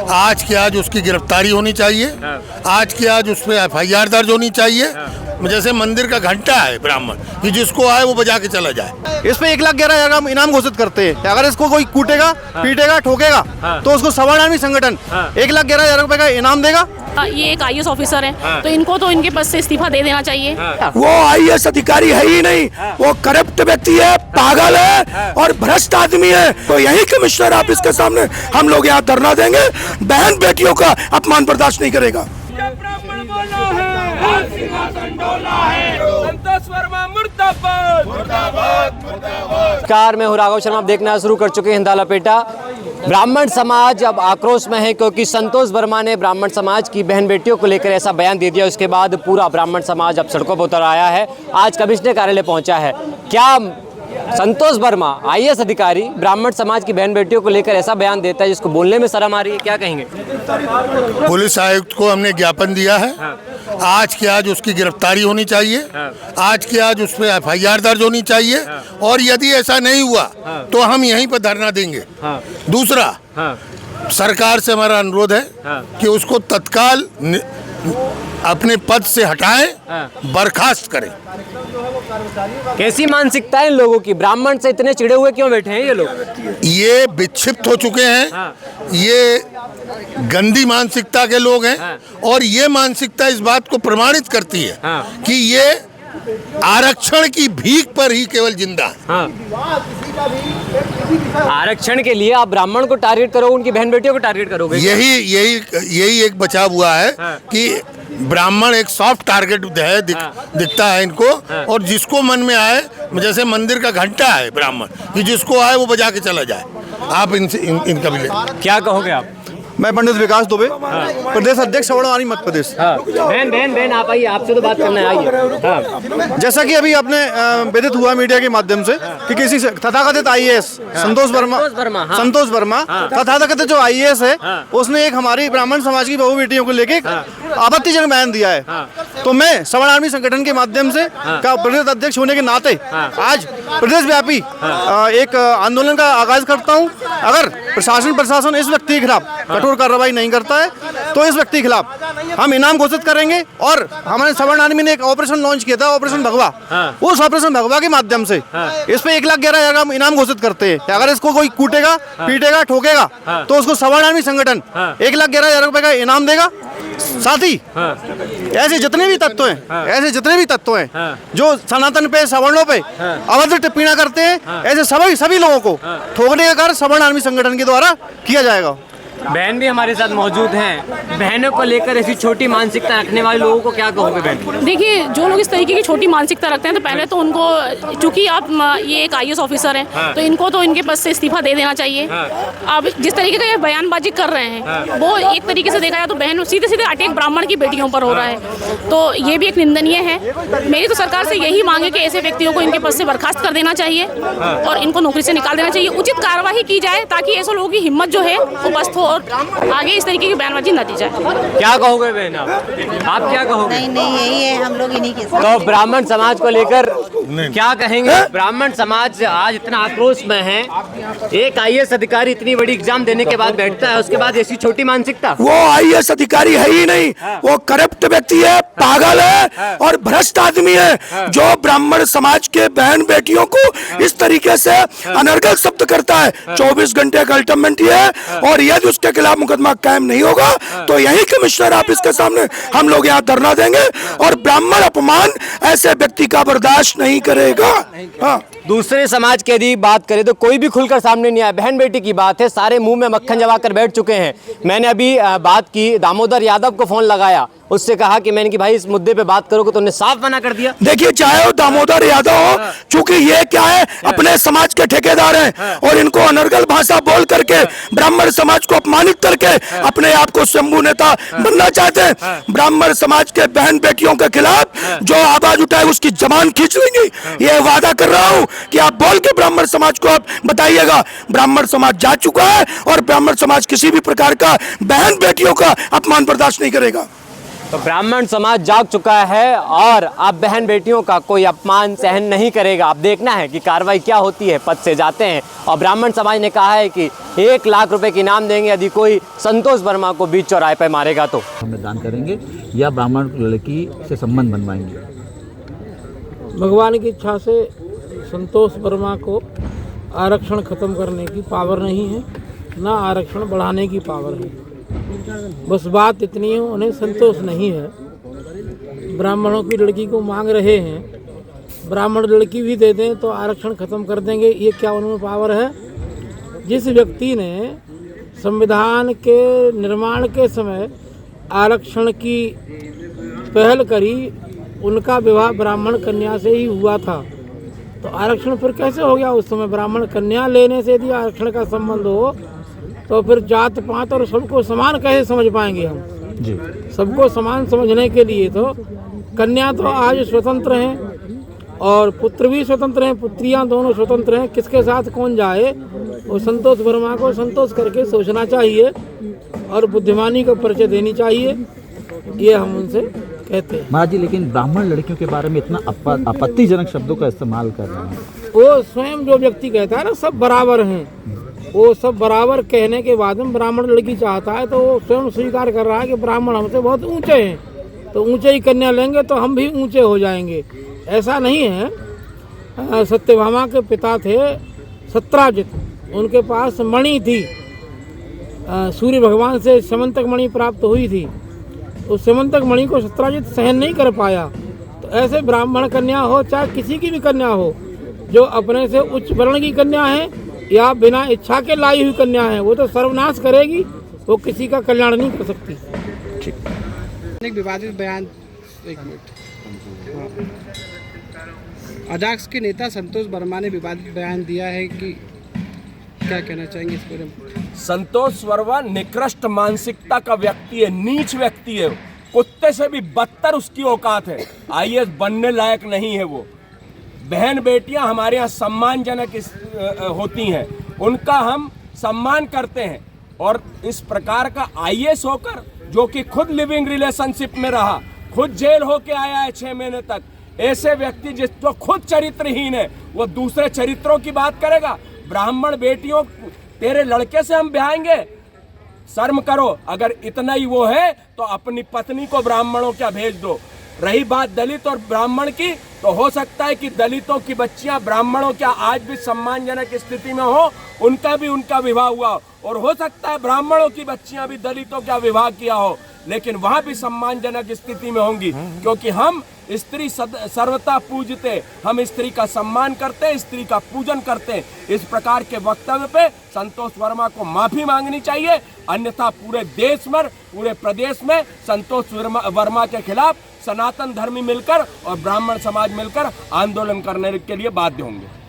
आज के आज उसकी गिरफ्तारी होनी चाहिए। आज के आज उस पर FIR दर्ज होनी चाहिए। जैसे मंदिर का घंटा है ब्राह्मण कि जिसको आए वो बजा के चला जाए। इस पे 1,11,000 का इनाम घोषित करते हैं। अगर इसको कोई कूटेगा, पीटेगा, ठोकेगा तो उसको सवर्ण आर्मी संगठन 1,11,000 रुपए का इनाम देगा। ये एक IAS ऑफिसर है, तो इनको तो इनके पद से इस्तीफा दे देना चाहिए। वो IAS अधिकारी है ही नहीं, वो करप्ट व्यक्ति है, पागल है और भ्रष्ट आदमी है। तो यही कमिश्नर ऑफिस के सामने हम लोग यहाँ धरना देंगे। बहन बेटियों का अपमान बर्दाश्त नहीं करेगा। नमस्कार, मैं हूं राघव शर्मा। आप देखना शुरू कर चुके हैं हिंदा लपेटा। ब्राह्मण समाज अब आक्रोश में है क्योंकि संतोष वर्मा ने ब्राह्मण समाज की बहन बेटियों को लेकर ऐसा बयान दे दिया। उसके बाद पूरा ब्राह्मण समाज अब सड़कों पर उतर आया है। आज कमिश्नर कार्यालय पहुंचा है। क्या संतोष वर्मा IAS अधिकारी ब्राह्मण समाज की बहन बेटियों को लेकर ऐसा बयान देता है जिसको बोलने में शर्म आ रही है? क्या कहेंगे? पुलिस आयुक्त को हमने ज्ञापन दिया है। आज के आज उसकी गिरफ्तारी होनी चाहिए। आज के आज उस पर FIR दर्ज होनी चाहिए। और यदि ऐसा नहीं हुआ तो हम यहीं पर धरना देंगे। दूसरा, सरकार से हमारा अनुरोध है कि उसको तत्काल अपने पद से हटाएं, बर्खास्त करें। कैसी मानसिकता है इन लोगों की? ब्राह्मण से इतने चिड़े हुए क्यों बैठे हैं ये लोग? ये विक्षिप्त हो चुके हैं। ये गंदी मानसिकता के लोग हैं। और ये मानसिकता इस बात को प्रमाणित करती है कि ये आरक्षण की भीख पर ही केवल जिंदा है। आरक्षण के लिए आप ब्राह्मण को टारगेट करोगे, उनकी बहन बेटियों को टारगेट करोगे? यही एक बचाव हुआ है कि ब्राह्मण एक सॉफ्ट टारगेट है, दिखता है इनको। और जिसको मन में आए, जैसे मंदिर का घंटा है ब्राह्मण कि जिसको आए वो बजा के चला जाए। आप इनका भी क्या कहोगे आप? मैं पंडित विकास दुबे, प्रदेश अध्यक्ष सवर्ण आर्मी मध्य प्रदेश। बहन आप आइए, आपसे तो बात करना है, आइए। जैसा कि अभी आपने विदित हुआ मीडिया के माध्यम से कि किसी तथाकथित IAS संतोष वर्मा तथाकथित जो IAS है उसने एक हमारी ब्राह्मण समाज की बहू बेटियों को लेके आपत्तिजनक बयान दिया है। तो मैं सवर्ण आर्मी संगठन के माध्यम से का प्रदेश अध्यक्ष होने के नाते आज प्रदेश व्यापी एक आंदोलन का आगाज करता हूँ। अगर प्रशासन इस व्यक्ति के खिलाफ कठोर कार्रवाई नहीं करता है तो इस व्यक्ति के खिलाफ हम इनाम घोषित करेंगे। और हमारे सवर्ण आर्मी ने एक ऑपरेशन लॉन्च किया था, ऑपरेशन भगवा। उस ऑपरेशन भगवा के माध्यम से इस पे 1,11,000 का इनाम घोषित करते हैं। अगर इसको कोई कूटेगा, पीटेगा, ठोकेगा तो उसको सवर्ण आर्मी संगठन 1,11,000 रुपए का इनाम देगा। साथ ही ऐसे जितने भी तत्व हैं जो सनातन पे, सवर्णों पे अभद्र टिप्पणियां करते हैं, ऐसे सभी लोगों को ठोकने का कार्य सवर्ण आर्मी संगठन के द्वारा किया जाएगा। बहन भी हमारे साथ मौजूद हैं। बहनों को लेकर ऐसी छोटी मानसिकता रखने वाले लोगों को क्या कहोगे बहन? देखिए, जो लोग इस तरीके की छोटी मानसिकता रखते हैं तो पहले तो उनको, चूंकि आप ये एक IAS ऑफिसर हैं, तो इनको तो इनके पद से इस्तीफा दे देना चाहिए। अब जिस तरीके का ये बयानबाजी कर रहे हैं वो एक तरीके से देखा जाए तो बहन सीधे सीधे अटैक ब्राह्मण की बेटियों पर हो रहा है, तो ये भी एक निंदनीय है। मेरी तो सरकार से यही मांग है कि ऐसे व्यक्तियों को इनके पद से बर्खास्त कर देना चाहिए और इनको नौकरी से निकाल देना चाहिए। उचित कार्रवाई की जाए ताकि ऐसे लोगों की हिम्मत जो है वो पस्त हो और आगे इस तरीके की बयानबाजी न दी जाए। क्या कहोगे बहन आप क्या कहोगे? नहीं यही है, हम लोग इन्हीं के साथ। तो ब्राह्मण समाज को लेकर क्या कहेंगे? ब्राह्मण समाज आज इतना आक्रोश में है। एक IAS अधिकारी इतनी बड़ी एग्जाम देने के बाद बैठता है, उसके बाद ऐसी छोटी मानसिकता। वो IAS अधिकारी है ही नहीं, वो करप्ट व्यक्ति है, पागल है और भ्रष्ट आदमी है जो ब्राह्मण समाज के बहन बेटियों को इस तरीके से अनर्गल शब्द करता है। 24 घंटे का अल्टीमेट है और यदि उसके खिलाफ मुकदमा कायम नहीं होगा तो यही कमिश्नर ऑफिस के सामने हम लोग यहाँ धरना देंगे। और ब्राह्मण अपमान ऐसे व्यक्ति का बर्दाश्त नहीं करेगा। दूसरे समाज की यदि बात करें तो कोई भी खुलकर सामने नहीं आया। बहन बेटी की बात है, सारे मुंह में मक्खन जमाकर बैठ चुके हैं। मैंने अभी बात की, दामोदर यादव को फोन लगाया, उससे कहा कि मैंने कि भाई इस मुद्दे पे बात करोगे तो उन्हें साफ मना कर दिया। देखिए, चाहे वो दामोदर यादव हो, चूंकि ये क्या है, अपने समाज के ठेकेदार हैं और इनको अनर्गल भाषा बोल करके ब्राह्मण समाज को अपमानित करके अपने आप को शंभू नेता बनना चाहते हैं। ब्राह्मण समाज के बहन बेटियों के खिलाफ जो आवाज उठाए उसकी जबान खींच लेंगे। ये वादा कर रहा हूं कि आप बोल के ब्राह्मण समाज को आप बताइएगा। ब्राह्मण समाज जा चुका है और ब्राह्मण समाज किसी भी प्रकार का बहन बेटियों का अपमान बर्दाश्त नहीं करेगा। तो ब्राह्मण समाज जाग चुका है और अब बहन बेटियों का कोई अपमान सहन नहीं करेगा। अब देखना है कि कार्रवाई क्या होती है। पद से जाते हैं और ब्राह्मण समाज ने कहा है कि 1 लाख रुपए की इनाम देंगे यदि कोई संतोष वर्मा को बीच चौराहे पर मारेगा तो। हम दान करेंगे या ब्राह्मण लड़की से संबंध बनवाएंगे। भगवान की इच्छा से संतोष वर्मा को आरक्षण खत्म करने की पावर नहीं है, ना आरक्षण बढ़ाने की पावर है। बस बात इतनी है, उन्हें संतोष नहीं है। ब्राह्मणों की लड़की को मांग रहे हैं, ब्राह्मण लड़की भी दे दें तो आरक्षण खत्म कर देंगे, ये क्या उनमें पावर है? जिस व्यक्ति ने संविधान के निर्माण के समय आरक्षण की पहल करी, उनका विवाह ब्राह्मण कन्या से ही हुआ था, तो आरक्षण फिर कैसे हो गया उस समय? ब्राह्मण कन्या लेने से यदि आरक्षण का संबंध हो तो फिर जात पात और सबको समान कैसे समझ पाएंगे हम जी? सबको समान समझने के लिए तो कन्या तो आज स्वतंत्र हैं और पुत्र भी स्वतंत्र हैं, पुत्रियां दोनों स्वतंत्र हैं। किसके साथ कौन जाए वो संतोष वर्मा को संतोष करके सोचना चाहिए और बुद्धिमानी को परिचय देनी चाहिए, ये हम उनसे कहते हैं। महाराज जी, लेकिन ब्राह्मण लड़कियों के बारे में इतना आपत्तिजनक शब्दों का इस्तेमाल कर रहे हैं। वो स्वयं जो व्यक्ति कहता है ना सब बराबर हैं, वो सब बराबर कहने के बाद में ब्राह्मण लड़की चाहता है तो वो स्वयं स्वीकार कर रहा है कि ब्राह्मण हमसे बहुत ऊंचे हैं, तो ऊंचे ही कन्या लेंगे तो हम भी ऊंचे हो जाएंगे। ऐसा नहीं है। सत्यभामा के पिता थे सत्राजित, उनके पास मणि थी, सूर्य भगवान से समंतक मणि प्राप्त हुई थी, उस समंतक मणि को सत्राजित सहन नहीं कर पाया। तो ऐसे ब्राह्मण कन्या हो चाहे किसी की भी कन्या हो, जो अपने से उच्च वर्ण की कन्या है या बिना इच्छा के लाई हुई कन्या है, वो तो सर्वनाश करेगी, वो किसी का कल्याण नहीं कर सकती। एक विवादित बयान, एक मिनट, अजाक्स के नेता संतोष वर्मा ने विवादित बयान दिया है कि क्या कहना चाहेंगे इस बारे में? संतोष वर्मा निकृष्ट मानसिकता का व्यक्ति है, नीच व्यक्ति है, कुत्ते से भी बदतर उसकी औकात है, आईएएस बनने लायक नहीं है वो। बहन बेटियां हमारे यहाँ सम्मानजनक होती हैं, उनका हम सम्मान करते हैं, और इस प्रकार का आईएएस होकर जो कि खुद लिविंग रिलेशनशिप में रहा, खुद जेल होके आया है 6 महीने तक, ऐसे व्यक्ति जो खुद चरित्रहीन है वो दूसरे चरित्रों की बात करेगा। ब्राह्मण बेटियों तेरे लड़के से हम ब्याहेंगे, शर्म करो। अगर इतना ही वो है तो अपनी पत्नी को ब्राह्मणों क्या भेज दो। रही बात दलित और ब्राह्मण की, तो हो सकता है कि दलितों की बच्चियां ब्राह्मणों क्या आज भी सम्मानजनक स्थिति में हो, उनका विवाह हुआ, और हो सकता है ब्राह्मणों की बच्चियां भी दलितों का विवाह किया हो, लेकिन वहां भी सम्मानजनक स्थिति में होंगी, क्योंकि हम स्त्री सर्वथा पूजते, हम स्त्री का सम्मान करते हैं, स्त्री का पूजन करते हैं। इस प्रकार के वक्तव्य पे संतोष वर्मा को माफी मांगनी चाहिए, अन्यथा पूरे देश में, पूरे प्रदेश में संतोष वर्मा के खिलाफ सनातन धर्मी मिलकर और ब्राह्मण समाज मिलकर आंदोलन करने के लिए बाध्य होंगे।